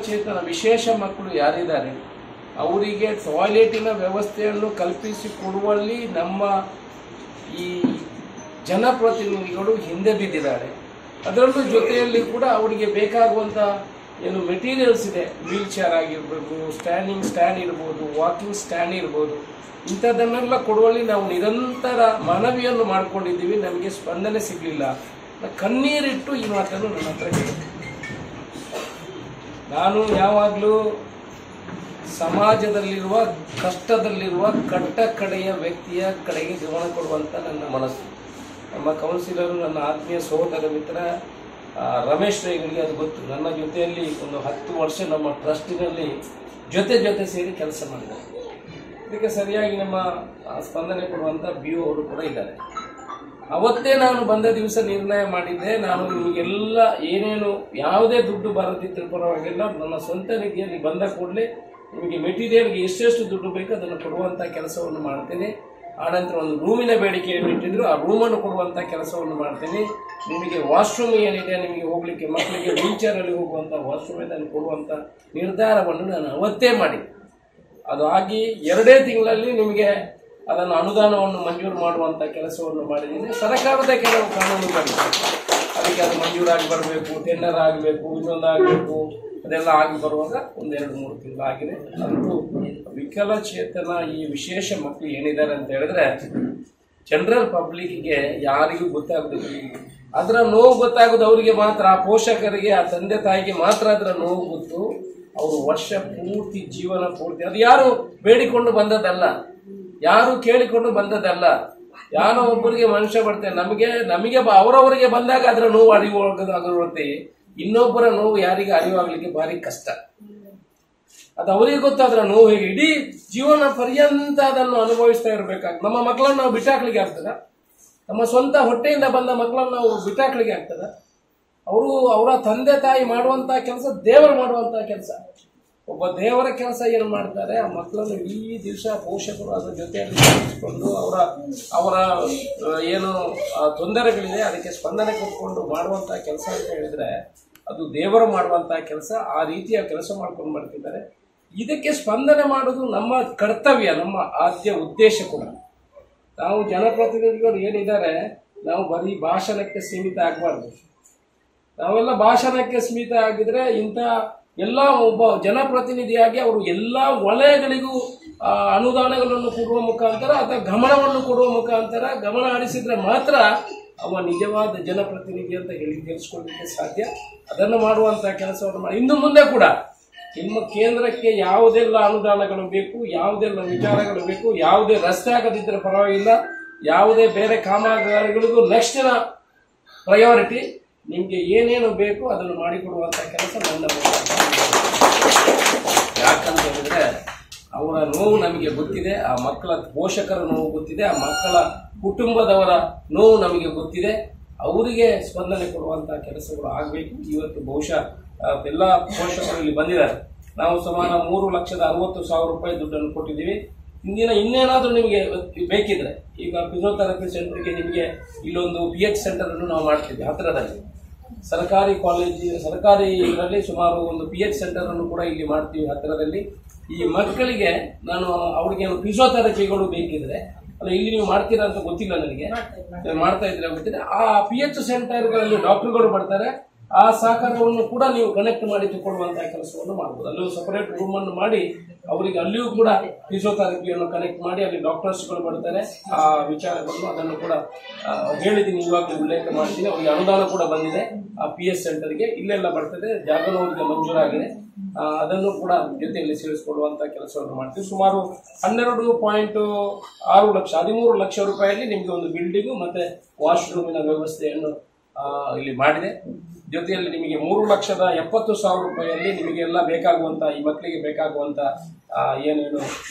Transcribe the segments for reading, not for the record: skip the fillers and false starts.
ವಿಕಲಚೇತನ ವಿಶೇಷ ಮಕ್ಕಳು ಯಾರಿದ್ದಾರೆ ಅವರಿಗೆ ಟಾಯ್ಲೆಟಿನ ವ್ಯವಸ್ಥೆಯನ್ನು ಕಲ್ಪಿಸಿಕೊಡುವಲ್ಲಿ ನಮ್ಮ ಈ ಜನಪ್ರತಿನಿಧಿಗಳು ಹಿಂದೆ ಬಿದ್ದಿದ್ದಾರೆ. ಅದರಲ್ಲೂ ಜೊತೆಯಲ್ಲಿ ಕೂಡ ಅವರಿಗೆ ಬೇಕಾಗುವಂಥ ಏನು ಮೆಟೀರಿಯಲ್ಸ್ ಇದೆ, ವೀಲ್ ಚೇರ್ ಆಗಿರ್ಬೋದು, ಸ್ಟ್ಯಾಂಡಿಂಗ್ ಸ್ಟ್ಯಾಂಡ್ ಇರ್ಬೋದು, ವಾಕಿಂಗ್ ಸ್ಟ್ಯಾಂಡ್ ಇರ್ಬೋದು, ಇಂಥದ್ದನ್ನೆಲ್ಲ ಕೊಡುವಲ್ಲಿ ನಾವು ನಿರಂತರ ಮನವಿಯನ್ನು ಮಾಡಿಕೊಂಡಿದ್ದೀವಿ. ನಮಗೆ ಸ್ಪಂದನೆ ಸಿಗಲಿಲ್ಲ. ಕಣ್ಣೀರಿಟ್ಟು ಈ ಮಾತನ್ನು ನನ್ನ ಹತ್ರ ಹೇಳಿದೆ. ನಾನು ಯಾವಾಗಲೂ ಸಮಾಜದಲ್ಲಿರುವ ಕಷ್ಟದಲ್ಲಿರುವ ಕಟ್ಟ ಕಡೆಯ ವ್ಯಕ್ತಿಯ ಕಡೆಗೆ ಗಮನ ಕೊಡುವಂಥ ನನ್ನ ಮನಸ್ಸು. ನಮ್ಮ ಕೌನ್ಸಿಲರು, ನನ್ನ ಆತ್ಮೀಯ ಸಹೋದರ ಮಿತ್ರ ರಮೇಶ್ ರೈಗಳಿಗೆ ಅದು ಗೊತ್ತು. ನನ್ನ ಜೊತೆಯಲ್ಲಿ ಒಂದು 10 ವರ್ಷ ನಮ್ಮ ಟ್ರಸ್ಟಿನಲ್ಲಿ ಜೊತೆ ಸೇರಿ ಕೆಲಸ ಮಾಡಿದ್ದಾರೆ. ಇದಕ್ಕೆ ಸರಿಯಾಗಿ ನಮ್ಮ ಸ್ಪಂದನೆ ಕೊಡುವಂಥ BO ಅವರು ಕೂಡ ಇದ್ದಾರೆ. ಅವತ್ತೇ ನಾನು ಬಂದ ದಿವಸ ನಿರ್ಣಯ ಮಾಡಿದ್ದೆ, ನಾನು ನಿಮಗೆಲ್ಲ ಏನೇನು ಯಾವುದೇ ದುಡ್ಡು ಬರದಿದ್ದರೂ ಪರವಾಗಿಲ್ಲ, ನನ್ನ ಸ್ವಂತ ನಿಧಿಯಲ್ಲಿ ಬಂದ ಕೂಡಲೇ ನಿಮಗೆ ಮೆಟೀರಿಯಲ್ಗೆ ಎಷ್ಟೆಷ್ಟು ದುಡ್ಡು ಬೇಕು ಅದನ್ನು ಕೊಡುವಂಥ ಕೆಲಸವನ್ನು ಮಾಡ್ತೇನೆ. ಆನಂತರ ಒಂದು ರೂಮಿನ ಬೇಡಿಕೆಯನ್ನು ಇಟ್ಟಿದ್ರು, ಆ ರೂಮನ್ನು ಕೊಡುವಂಥ ಕೆಲಸವನ್ನು ಮಾಡ್ತೇನೆ. ನಿಮಗೆ ವಾಶ್ರೂಮ್ ಏನಿದೆ, ನಿಮಗೆ ಹೋಗಲಿಕ್ಕೆ ಮಕ್ಕಳಿಗೆ ವೀಲ್ ಚೇರಲ್ಲಿ ಹೋಗುವಂಥ ವಾಶ್ರೂಮ್ ಇದನ್ನು ಕೊಡುವಂಥ ನಿರ್ಧಾರವನ್ನು ನಾನು ಅವತ್ತೇ ಮಾಡಿ, ಅದು ಆಗಿ 2 ತಿಂಗಳಲ್ಲಿ ನಿಮಗೆ ಅದನ್ನು ಅನುದಾನವನ್ನು ಮಂಜೂರು ಮಾಡುವಂಥ ಕೆಲಸವನ್ನು ಮಾಡಿದ್ದೀನಿ. ಸರ್ಕಾರದ ಕೆಲವು ಕಾನೂನುಗಳಿವೆ, ಅದಕ್ಕೆ ಅದು ಮಂಜೂರಾಗಿ ಬರಬೇಕು, ಟೆಂಡರ್ ಆಗಬೇಕು, ಇನ್ನೊಂದು ಆಗಬೇಕು, ಅದೆಲ್ಲ ಆಗಿ ಬರುವಾಗ 1-2-3 ತಿಂಗಳು ಆಗಿದೆ. ಅಂತೂ ವಿಕಲಚೇತನ ಈ ವಿಶೇಷ ಮಕ್ಕಳು ಏನಿದ್ದಾರೆ ಅಂತ ಹೇಳಿದ್ರೆ ಜನರಲ್ ಪಬ್ಲಿಕ್ಗೆ ಯಾರಿಗೂ ಗೊತ್ತಾಗೋದಿಲ್ಲ. ಅದರ ನೋವು ಗೊತ್ತಾಗೋದು ಅವರಿಗೆ ಮಾತ್ರ, ಆ ಪೋಷಕರಿಗೆ, ಆ ತಂದೆ ತಾಯಿಗೆ ಮಾತ್ರ ಅದರ ನೋವು ಗೊತ್ತು. ಅವರು ವರ್ಷ ಪೂರ್ತಿ, ಜೀವನ ಪೂರ್ತಿ, ಅದು ಯಾರು ಬೇಡಿಕೊಂಡು ಬಂದದಲ್ಲ, ಯಾರು ಕೇಳಿಕೊಂಡು ಬಂದದಲ್ಲ. ಯಾರೋ ಒಬ್ಬರಿಗೆ ಮನುಷ್ಯ ಬರ್ತಾರೆ, ನಮಗೆ ಅವರವರಿಗೆ ಬಂದಾಗ ಅದರ ನೋವು ಅರಿವಾಗುತ್ತೆ. ಇನ್ನೊಬ್ಬರ ನೋವು ಯಾರಿಗೆ ಅರಿವಾಗಲಿಕ್ಕೆ ಭಾರಿ ಕಷ್ಟ. ಅದು ಅವರಿಗೆ ಗೊತ್ತಾದ್ರ ನೋವು ಹೇಗೆ ಇಡೀ ಜೀವನ ಪರ್ಯಂತ ಅದನ್ನು ಅನುಭವಿಸ್ತಾ ಇರಬೇಕಾಗ್ತದೆ. ನಮ್ಮ ಮಕ್ಕಳನ್ನು ನಾವು ಬಿಟ್ಟಾಕ್ಲಿಕ್ಕೆ ಆಗ್ತದ? ನಮ್ಮ ಸ್ವಂತ ಹೊಟ್ಟೆಯಿಂದ ಬಂದ ಮಕ್ಕಳನ್ನು ನಾವು ಬಿಟ್ಟಾಕ್ಲಿಕ್ಕೆ ಆಗ್ತದ? ಅವರ ತಂದೆ ತಾಯಿ ಮಾಡುವಂತ ಕೆಲಸ ದೇವರು ಮಾಡುವಂತ ಕೆಲಸ. ಒಬ್ಬ ದೇವರ ಕೆಲಸ ಏನು ಮಾಡ್ತಾರೆ, ಆ ಮಕ್ಕಳನ್ನು ಈ ದಿವಸ ಪೋಷಕರು ಅದರ ಜೊತೆಯಲ್ಲಿ ಸೇರಿಸಿಕೊಂಡು ಅವರ ಏನು ತೊಂದರೆಗಳಿದೆ ಅದಕ್ಕೆ ಸ್ಪಂದನೆ ಕೊಟ್ಕೊಂಡು ಮಾಡುವಂತ ಕೆಲಸ ಅಂತ ಹೇಳಿದ್ರೆ ಅದು ದೇವರು ಮಾಡುವಂತ ಕೆಲಸ. ಆ ರೀತಿಯ ಕೆಲಸ ಮಾಡ್ಕೊಂಡು ಬರ್ತಿದ್ದಾರೆ. ಇದಕ್ಕೆ ಸ್ಪಂದನೆ ಮಾಡೋದು ನಮ್ಮ ಕರ್ತವ್ಯ, ನಮ್ಮ ಆದ್ಯ ಉದ್ದೇಶ ಕೂಡ. ನಾವು ಜನಪ್ರತಿನಿಧಿಗಳು ಏನಿದ್ದಾರೆ, ನಾವು ಬರೀ ಭಾಷಣಕ್ಕೆ ಸೀಮಿತ ಆಗಬಾರ್ದು. ನಾವೆಲ್ಲ ಭಾಷಣಕ್ಕೆ ಸೀಮಿತ ಆಗಿದ್ರೆ ಇಂಥ ಎಲ್ಲ ಒಬ್ಬ ಜನಪ್ರತಿನಿಧಿಯಾಗಿ ಅವರು ಎಲ್ಲ ವಲಯಗಳಿಗೂ ಅನುದಾನಗಳನ್ನು ಕೊಡುವ ಮುಖಾಂತರ ಅಥವಾ ಗಮನವನ್ನು ಕೊಡುವ ಮುಖಾಂತರ ಗಮನ ಹರಿಸಿದ್ರೆ ಮಾತ್ರ ಅವ ನಿಜವಾದ ಜನಪ್ರತಿನಿಧಿ ಅಂತ ಗೆಲ್ಲಿಸ್ಕೊಳ್ಳಲಿಕ್ಕೆ ಸಾಧ್ಯ. ಅದನ್ನು ಮಾಡುವಂತ ಕೆಲಸವನ್ನು ಮಾಡಿ ಇನ್ನು ಮುಂದೆ ಕೂಡ ನಿಮ್ಮ ಕೇಂದ್ರಕ್ಕೆ ಯಾವುದೆಲ್ಲ ಅನುದಾನಗಳು ಬೇಕು, ಯಾವುದೆಲ್ಲ ವಿಚಾರಗಳು ಬೇಕು, ಯಾವುದೇ ರಸ್ತೆ ಆಗದಿದ್ದರೆ ಪರವಾಗಿಲ್ಲ, ಯಾವುದೇ ಬೇರೆ ಕಾಮಗಾರಿಗಳಿಗೂ ನೆಕ್ಸ್ಟ್ ಪ್ರಯಾರಿಟಿ, ನಿಮಗೆ ಏನೇನು ಬೇಕು ಅದನ್ನು ಮಾಡಿಕೊಡುವಂಥ ಕೆಲಸ ನನ್ನ. ಯಾಕಂತ ಹೇಳಿದ್ರೆ ಅವರ ನೋವು ನಮಗೆ ಗೊತ್ತಿದೆ, ಆ ಮಕ್ಕಳ ಪೋಷಕರ ನೋವು ಗೊತ್ತಿದೆ, ಆ ಮಕ್ಕಳ ಕುಟುಂಬದವರ ನೋವು ನಮಗೆ ಗೊತ್ತಿದೆ. ಅವರಿಗೆ ಸ್ಪಂದನೆ ಕೊಡುವಂಥ ಕೆಲಸಗಳು ಆಗಬೇಕು. ಇವತ್ತು ಬಹುಶಃ ಎಲ್ಲ ಪೋಷಕರು ಇಲ್ಲಿ ಬಂದಿದ್ದಾರೆ. ನಾವು ಸುಮಾರು 3,60,000 ರೂಪಾಯಿ ದುಡ್ಡನ್ನು ಕೊಟ್ಟಿದ್ದೀವಿ. ಇನ್ನೇನಾದರೂ ನಿಮಗೆ ಬೇಕಿದ್ರೆ, ಈಗ ಫಿಸಿಯೋಥೆರಪಿ ಸೆಂಟರ್ಗೆ ನಿಮಗೆ ಇಲ್ಲೊಂದು PH ಸೆಂಟರ್ ಅನ್ನು ನಾವು ಮಾಡ್ತಿದ್ವಿ ಹತ್ತಿರದಲ್ಲಿ. ಸರ್ಕಾರಿ ಇದರಲ್ಲಿ ಸುಮಾರು ಒಂದು PH ಸೆಂಟರ್ ಅನ್ನು ಕೂಡ ಇಲ್ಲಿ ಮಾಡ್ತೀವಿ ಹತ್ತಿರದಲ್ಲಿ. ಈ ಮಕ್ಕಳಿಗೆ ನಾನು ಅವ್ರಿಗೆ ಫಿಸಿಯೋಥೆರಪಿಗಳು ಬೇಕಿದ್ರೆ, ಅಲ್ಲ ಇಲ್ಲಿ ನೀವು ಮಾಡ್ತೀರಾ ಅಂತ ಗೊತ್ತಿಲ್ಲ ನನಗೆ, ಮಾಡ್ತಾ ಇದ್ರೆ ಗೊತ್ತಿದೆ. ಆ PH ಸೆಂಟರ್ಗಳಲ್ಲಿ ಡಾಕ್ಟರ್ಗಳು ಬರ್ತಾರೆ. ಆ ಸಹಕಾರವನ್ನು ಕೂಡ ನೀವು ಕನೆಕ್ಟ್ ಮಾಡಿ ತಗೊಳ್ಳುವಂತಹ ಕೆಲಸವನ್ನು ಮಾಡಬಹುದು. ಅಲ್ಲೂ ಸಪರೇಟ್ ರೂಮ್ ಅನ್ನು ಮಾಡಿ ಅವರಿಗೆ ಅಲ್ಲಿಯೂ ಕೂಡ ಫಿಸಿಯೋಥೆರಪಿಯನ್ನು ಕನೆಕ್ಟ್ ಮಾಡಿ ಅಲ್ಲಿ ಡಾಕ್ಟರ್ಸ್ಗಳು ಬರ್ತಾರೆ. ಆ ವಿಚಾರಗಳನ್ನು ಅದನ್ನು ಕೂಡ ಹೇಳಿದ್ದೀನಿ, ಇವಾಗ ಉಲ್ಲೇಖ ಮಾಡ್ತೀನಿ. ಅವರಿಗೆ ಅನುದಾನ ಕೂಡ ಬಂದಿದೆ ಆ PH ಸೆಂಟರ್ಗೆ, ಇಲ್ಲೆಲ್ಲ ಬರ್ತದೆ, ಜಾಗನೂ ಅವರಿಗೆ ಮಂಜೂರಾಗಿದೆ. ಅದನ್ನು ಕೂಡ ಜೊತೆಯಲ್ಲಿ ಸೇರಿಸಿಕೊಳ್ಳುವಂತಹ ಕೆಲಸವನ್ನು ಮಾಡ್ತೀವಿ. ಸುಮಾರು 12.6 ಲಕ್ಷ 13 ಲಕ್ಷ ರೂಪಾಯಿಯಲ್ಲಿ ನಿಮಗೆ ಒಂದು ಬಿಲ್ಡಿಂಗು ಮತ್ತೆ ವಾಶ್ರೂಮಿನ ವ್ಯವಸ್ಥೆಯನ್ನು ಇಲ್ಲಿ ಮಾಡಿದೆ. ಜೊತೆಯಲ್ಲಿ ನಿಮಗೆ 3,70,000 ರೂಪಾಯಿಯಲ್ಲಿ ನಿಮಗೆಲ್ಲ ಬೇಕಾಗುವಂತ, ಈ ಮಕ್ಕಳಿಗೆ ಬೇಕಾಗುವಂತ ಏನೇನು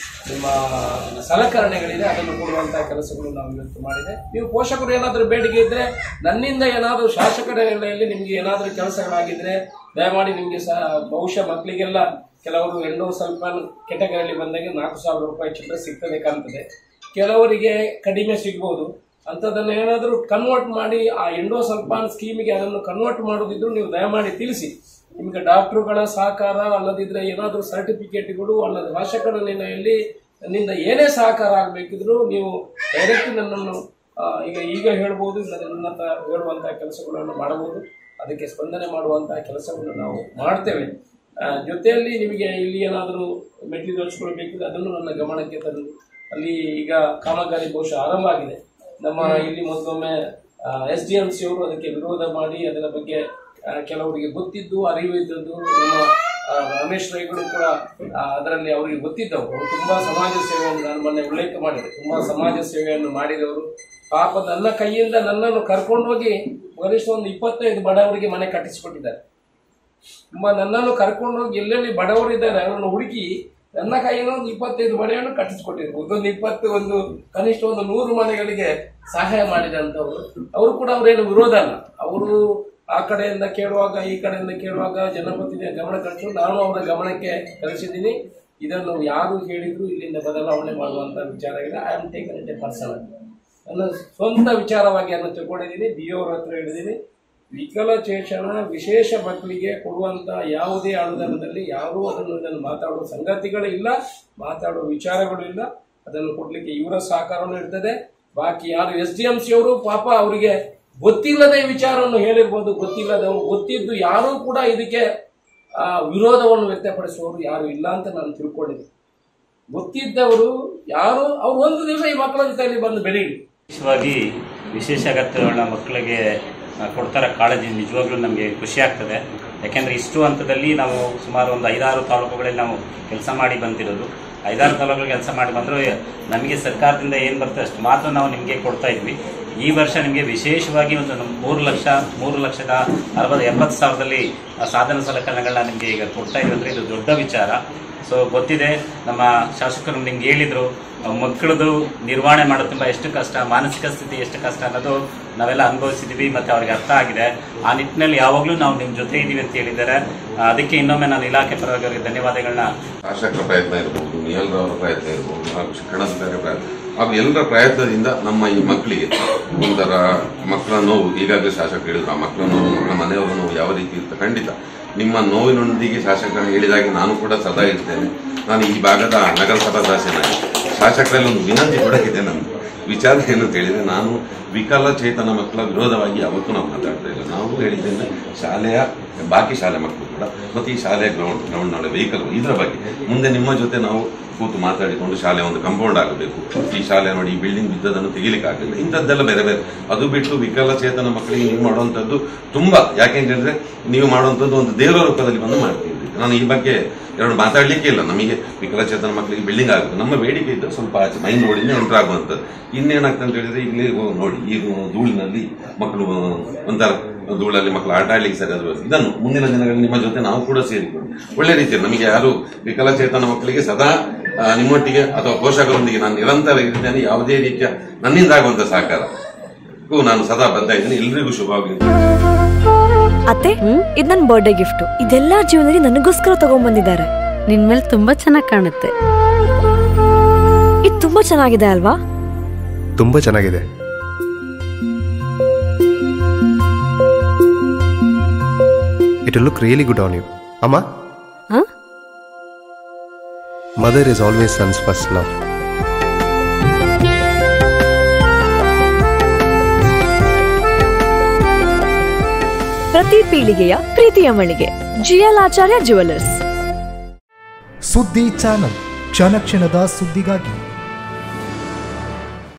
ನಿಮ್ಮ ಸಲಕರಣೆಗಳಿದೆ ಅದನ್ನು ಕೊಡುವಂತಹ ಕೆಲಸಗಳು ನಾವು ಇವತ್ತು ಮಾಡಿದೆ. ನೀವು ಪೋಷಕರು ಏನಾದರೂ ಬೇಡಿಕೆ ಇದ್ರೆ, ನನ್ನಿಂದ ಏನಾದರೂ ಶಾಸಕರ ನೆಲೆಯಲ್ಲಿ ನಿಮ್ಗೆ ಏನಾದರೂ ಕೆಲಸಗಳಾಗಿದ್ರೆ ದಯಮಾಡಿ ನಿಮಗೆ ಬಹುಶಃ ಮಕ್ಕಳಿಗೆಲ್ಲ ಕೆಲವರು ಎಂಡೋಸಲ್ಫಾನ್ ಕೆಟಗರಿಯಲ್ಲಿ ಬಂದಾಗ 4,000 ರೂಪಾಯಿ ಚಿಲ್ಲರೆ ಸಿಗ್ತದೆ ಕಾಣ್ತದೆ. ಕೆಲವರಿಗೆ ಕಡಿಮೆ ಸಿಗ್ಬೋದು. ಅಂಥದ್ದನ್ನು ಏನಾದರೂ ಕನ್ವರ್ಟ್ ಮಾಡಿ ಆ ಎಂಡೋಸಲ್ಫಾನ್ ಸ್ಕೀಮಿಗೆ ಅದನ್ನು ಕನ್ವರ್ಟ್ ಮಾಡೋದಿದ್ರು ನೀವು ದಯಮಾಡಿ ತಿಳಿಸಿ. ನಿಮ್ಗೆ ಡಾಕ್ಟರ್ಗಳ ಸಹಕಾರ ಅಲ್ಲದಿದ್ರೆ ಏನಾದರೂ ಸರ್ಟಿಫಿಕೇಟ್ಗಳು ಅಲ್ಲದ ಭಾಷಕರ ನೆಲೆಯಲ್ಲಿ ನನ್ನಿಂದ ಏನೇ ಸಹಕಾರ ಆಗಬೇಕಿದ್ರು ನೀವು ಡೈರೆಕ್ಟ್ ನನ್ನನ್ನು ಈಗ ಹೇಳ್ಬೋದು, ನನ್ನ ಹೇಳುವಂತಹ ಕೆಲಸಗಳನ್ನು ಮಾಡಬಹುದು. ಅದಕ್ಕೆ ಸ್ಪಂದನೆ ಮಾಡುವಂತಹ ಕೆಲಸವನ್ನು ನಾವು ಮಾಡ್ತೇವೆ. ಜೊತೆಯಲ್ಲಿ ನಿಮಗೆ ಇಲ್ಲಿ ಏನಾದರೂ ಮೆಟೀರಿಯಲ್ಸ್ಗಳು ಬೇಕಿದ್ರೆ ಅದನ್ನು ನನ್ನ ಗಮನಕ್ಕೆ ತಂದು, ಅಲ್ಲಿ ಈಗ ಕಾಮಗಾರಿ ಬಹುಶಃ ಆರಂಭ ಆಗಿದೆ. ನಮ್ಮ ಇಲ್ಲಿ ಮೊದಲೊಮ್ಮೆ SDMC ಅವರು ಅದಕ್ಕೆ ವಿರೋಧ ಮಾಡಿ ಅದರ ಬಗ್ಗೆ ಕೆಲವರಿಗೆ ಗೊತ್ತಿದ್ದು ಅರಿವು ಇದ್ದದ್ದು ನಮ್ಮ ರಮೇಶ್ ರೈಗಳು ಕೂಡ ಅದರಲ್ಲಿ ಅವರಿಗೆ ಗೊತ್ತಿದ್ದವರು. ಅವರು ತುಂಬಾ ಸಮಾಜ ಸೇವೆಯನ್ನು ನಾನು ಮೊನ್ನೆ ಉಲ್ಲೇಖ ಮಾಡಿದೆ, ತುಂಬಾ ಸಮಾಜ ಸೇವೆಯನ್ನು ಮಾಡಿದವರು. ಪಾಪ ನನ್ನ ಕೈಯಿಂದ ನನ್ನನ್ನು ಕರ್ಕೊಂಡು ಹೋಗಿ ಗರಿಷ್ಠ ಒಂದು 25 ಬಡವರಿಗೆ ಮನೆ ಕಟ್ಟಿಸಿಕೊಟ್ಟಿದ್ದಾರೆ. ನನ್ನನ್ನು ಕರ್ಕೊಂಡು ಹೋಗಿ ಎಲ್ಲೆಲ್ಲಿ ಬಡವರಿದ್ದಾರೆ ಅವರನ್ನು ಹುಡುಕಿ ನನ್ನ ಕೈಯಿಂದ ಒಂದು 25 ಮನೆಯನ್ನು ಕಟ್ಟಿಸಿಕೊಟ್ಟಿದ್ರು. ಒಂದು ಕನಿಷ್ಠ ಒಂದು 100 ಮನೆಗಳಿಗೆ ಸಹಾಯ ಮಾಡಿದಂಥವ್ರು. ಅವರು ಕೂಡ ಅವರೇನು ವಿರೋಧ ಅಲ್ಲ. ಅವರು ಆ ಕಡೆಯಿಂದ ಕೇಳುವಾಗ ಈ ಕಡೆಯಿಂದ ಕೇಳುವಾಗ ಜನಪ್ರತಿನಿಧಿಯ ಗಮನ ಕಳಿಸಲು ನಾನು ಅವರ ಗಮನಕ್ಕೆ ಕಳಿಸಿದ್ದೀನಿ. ಇದನ್ನು ಯಾರು ಹೇಳಿದ್ರು ಇಲ್ಲಿಂದ ಬದಲಾವಣೆ ಮಾಡುವಂತ ವಿಚಾರ ಇಲ್ಲ. I am taken it A personal, ನನ್ನ ಸ್ವಂತ ವಿಚಾರವಾಗಿ ಅನ್ನು ತಗೊಂಡಿದ್ದೀನಿ. BO ಅವ್ರ ಹತ್ರ ಹೇಳಿದ್ದೀನಿ, ವಿಕಲಚೇತನ ವಿಶೇಷ ಮಕ್ಕಳಿಗೆ ಕೊಡುವಂತ ಯಾವುದೇ ಅನುದಾನದಲ್ಲಿ ಯಾರೂ ಇದನ್ನು ಮಾತಾಡುವ ಸಂಗತಿಗಳು ಇಲ್ಲ, ಮಾತಾಡುವ ವಿಚಾರಗಳು ಇಲ್ಲ. ಅದನ್ನು ಕೊಡ್ಲಿಕ್ಕೆ ಇವರ ಸಹಕಾರನೂ ಇರ್ತದೆ. ಬಾಕಿ ಯಾರು SDMC ಅವರು ಪಾಪ ಅವರಿಗೆ ಗೊತ್ತಿಲ್ಲದೆ ವಿಚಾರವನ್ನು ಹೇಳಿರ್ಬೋದು, ಗೊತ್ತಿದ್ದು ಯಾರೂ ಕೂಡ ಇದಕ್ಕೆ ವಿರೋಧವನ್ನು ವ್ಯಕ್ತಪಡಿಸುವವರು ಯಾರು ಇಲ್ಲ ಅಂತ ನಾನು ತಿಳ್ಕೊಂಡಿದ್ದೆ. ಗೊತ್ತಿದ್ದವರು ಯಾರು ಅವ್ರು ಒಂದು ದಿವಸ ಈ ಮಕ್ಕಳ ಜೊತೆಯಲ್ಲಿ ಬಂದು ಬೆಳೀಲಿ. ವಿಶೇಷವಾಗಿ ವಿಶೇಷ ಅಗತ್ಯಗಳ ಮಕ್ಕಳಿಗೆ ಕೊಡ್ತಾರ ಕಾಳಜಿ ನಿಜವಾಗ್ಲೂ ನಮಗೆ ಖುಷಿ ಆಗ್ತದೆ. ಯಾಕೆಂದರೆ ಇಷ್ಟು ಹಂತದಲ್ಲಿ ನಾವು ಸುಮಾರು ಒಂದು 5-6 ತಾಲೂಕುಗಳಲ್ಲಿ ನಾವು ಕೆಲಸ ಮಾಡಿ ಬಂದಿರೋದು. 5-6 ತಾಲೂಕುಗಳು ಕೆಲಸ ಮಾಡಿ ಬಂದರೂ ನಮಗೆ ಸರ್ಕಾರದಿಂದ ಏನು ಬರ್ತದೆ ಅಷ್ಟು ಮಾತ್ರ ನಾವು ನಿಮಗೆ ಕೊಡ್ತಾ ಇದ್ವಿ. ಈ ವರ್ಷ ನಿಮಗೆ ವಿಶೇಷವಾಗಿ ಒಂದು 3,70,000ದಲ್ಲಿ ಸಾಧನ ಸಲಕರಣೆಗಳನ್ನ ನಿಮಗೆ ಈಗ ಕೊಡ್ತಾ ಇದ್ವಿ ಅಂದರೆ ಇದು ದೊಡ್ಡ ವಿಚಾರ. ಸೊ ಗೊತ್ತಿದೆ, ನಮ್ಮ ಶಾಸಕರು ನಿಮ್ಗೆ ಹೇಳಿದ್ರು ಮಕ್ಕಳದು ನಿರ್ವಹಣೆ ಮಾಡೋದು ತುಂಬ ಎಷ್ಟು ಕಷ್ಟ, ಮಾನಸಿಕ ಸ್ಥಿತಿ ಎಷ್ಟು ಕಷ್ಟ ಅನ್ನೋದು ನಾವೆಲ್ಲ ಅನುಭವಿಸಿದ್ದೀವಿ ಮತ್ತು ಅವ್ರಿಗೆ ಅರ್ಥ ಆಗಿದೆ. ಆ ನಿಟ್ಟಿನಲ್ಲಿ ಯಾವಾಗಲೂ ನಾವು ನಿಮ್ಮ ಜೊತೆ ಇದ್ದೀವಿ ಅಂತ ಹೇಳಿದ್ದಾರೆ. ಅದಕ್ಕೆ ಇನ್ನೊಮ್ಮೆ ನಾನು ಇಲಾಖೆ ಪರವಾಗಿ ಅವರಿಗೆ ಧನ್ಯವಾದಗಳನ್ನ. ಶಾಸಕರ ಪ್ರಯತ್ನ ಇರ್ಬೋದು, ನಿಯಲ್ರವರ ಪ್ರಯತ್ನ ಇರ್ಬೋದು, ಹಾಗೂ ಶಿಕ್ಷಣಾಧಿಕಾರಿ ಪ್ರಯತ್ನ ಹಾಗೂ ಎಲ್ಲರ ಪ್ರಯತ್ನದಿಂದ ನಮ್ಮ ಈ ಮಕ್ಕಳಿಗೆ ಒಂಥರ ಮಕ್ಕಳ ನೋವು, ಈಗಾಗಲೇ ಶಾಸಕರು ಹೇಳಿದ್ರು ಆ ಮಕ್ಕಳ ನೋವು, ಮಕ್ಕಳ ಮನೆಯವರ ನೋವು ಯಾವ ರೀತಿ ಇರುತ್ತೆ. ಖಂಡಿತ ನಿಮ್ಮ ನೋವಿನೊಂದಿಗೆ ಶಾಸಕರು ಹೇಳಿದಾಗೆ ನಾನು ಕೂಡ ಸದಾ ಇರ್ತೇನೆ. ನಾನು ಈ ಭಾಗದ ನಗರಸಭಾ ಸದಸ್ಯನಾಗಿ ಶಾಸಕರಲ್ಲಿ ಒಂದು ವಿನಂತಿ ಕೂಡ ಇದೆ. ನನ್ನ ವಿಚಾರ ಏನು ಹೇಳಿದ್ರೆ, ನಾನು ವಿಕಲಚೇತನ ಮಕ್ಕಳ ವಿರೋಧವಾಗಿ ಯಾವತ್ತೂ ನಾವು ಮಾತಾಡ್ತಾ ಇಲ್ಲ. ನಾವು ಹೇಳಿದ್ದೇನೆ ಶಾಲೆಯ ಬಾಕಿ ಶಾಲೆ ಮಕ್ಕಳು ಕೂಡ ಮತ್ತು ಈ ಶಾಲೆಯ ಗ್ರೌಂಡ್ ನಾಳೆ ವೆಹಿಕಲ್ ಇದರ ಬಗ್ಗೆ ಮುಂದೆ ನಿಮ್ಮ ಜೊತೆ ನಾವು ಕೂತು ಮಾತಾಡಿಕೊಂಡು ಶಾಲೆ ಒಂದು ಕಂಪೌಂಡ್ ಆಗಬೇಕು, ಈ ಶಾಲೆ ನೋಡಿ ಈ ಬಿಲ್ಡಿಂಗ್ ಬಿದ್ದದನ್ನು ತೆಗಿಲಿಕ್ಕೆ ಆಗಲಿಲ್ಲ, ಇಂಥದ್ದೆಲ್ಲ ಬೇರೆ ಬೇರೆ. ಅದು ಬಿಟ್ಟು ವಿಕಲಚೇತನ ಮಕ್ಕಳಿಗೆ ನೀವು ಮಾಡುವಂಥದ್ದು ತುಂಬಾ, ಯಾಕೆಂತ ಹೇಳಿದ್ರೆ ನೀವು ಮಾಡುವಂಥದ್ದು ಒಂದು ದೇವರ ರೂಪದಲ್ಲಿ ಬಂದು ಮಾಡ್ತಿದ್ರಿ. ನಾನು ಈ ಬಗ್ಗೆ ಎರಡು ಮಾತಾಡ್ಲಿಕ್ಕೆ ಇಲ್ಲ. ನಮಗೆ ವಿಕಲಚೇತನ ಮಕ್ಕಳಿಗೆ ಬಿಲ್ಡಿಂಗ್ ಆಗುತ್ತೆ, ನಮ್ಮ ಬೇಡಿಕೆ ಇದ್ದು ಸ್ವಲ್ಪ ಆಚೆ ಮೈನ್ ರೋಡಿಂದ ಎಂಟರ್ ಆಗುವಂಥದ್ದು. ಇನ್ನೇನಾಗ್ತದೆ ಅಂತ ಹೇಳಿದ್ರೆ, ಇಲ್ಲಿ ನೋಡಿ ಈ ಧೂಳಿನಲ್ಲಿ ಮಕ್ಕಳು ಒಂಥರ ಧೂಳಲ್ಲಿ ಮಕ್ಕಳು ಆಟ ಆಡ್ಲಿಕ್ಕೆ ಸರಿ ಅದು. ಇದನ್ನು ಮುಂದಿನ ದಿನಗಳಲ್ಲಿ ನಿಮ್ಮ ಜೊತೆ ನಾವು ಕೂಡ ಸೇರಿಕೊಂಡು ಒಳ್ಳೆ ರೀತಿಯಲ್ಲಿ ನಮಗೆ ಯಾರು ವಿಕಲಚೇತನ ಮಕ್ಕಳಿಗೆ ಸದಾ ನಿಮ್ಮೊಟ್ಟಿಗೆ ಅಥವಾ ಪೋಷಕರೊಂದಿಗೆ ನಾನು ನಿರಂತರ ಇರ್ತೇನೆ. ಯಾವುದೇ ರೀತಿಯ ನನ್ನಿಂದ ಆಗುವಂತ ಸಹಕಾರಕ್ಕೂ ನಾನು ಸದಾ ಬದ್ಧ ಇದ್ದೇನೆ. ಎಲ್ರಿಗೂ ಶುಭವಾಗಲಿ. ಅತ್ತೆ, ಇದು ನನ್ನ ಬರ್ಡೇ ಗಿಫ್ಟ್. ಇದೆಲ್ಲ ಜೀವನದಲ್ಲಿ ನನಗೋಸ್ಕರ ತಗೊಂಡ್ಬಂದಿದ್ದಾರೆ. ನಿನ್ ಮೇಲೆ ತುಂಬಾ ಚೆನ್ನಾಗಿ ಕಾಣುತ್ತೆ. ಇದು ತುಂಬಾ ಚೆನ್ನಾಗಿದೆ ಅಲ್ವಾ? ತುಂಬಾ ಚೆನ್ನಾಗಿದೆ. It will look really good on you. Amma? Huh? Mother is always son's first love. ಪ್ರತಿ ಪೀಳಿಗೆಯ ಪ್ರೀತಿಯ ಮಳಿಗೆ GL ಆಚಾರ್ಯ ಜುವೆಲ್ಲರ್ಸ್. ಸುದ್ದಿ ಚಾನಲ್, ಕ್ಷಣ ಕ್ಷಣದ ಸುದ್ದಿಗಾಗಿ.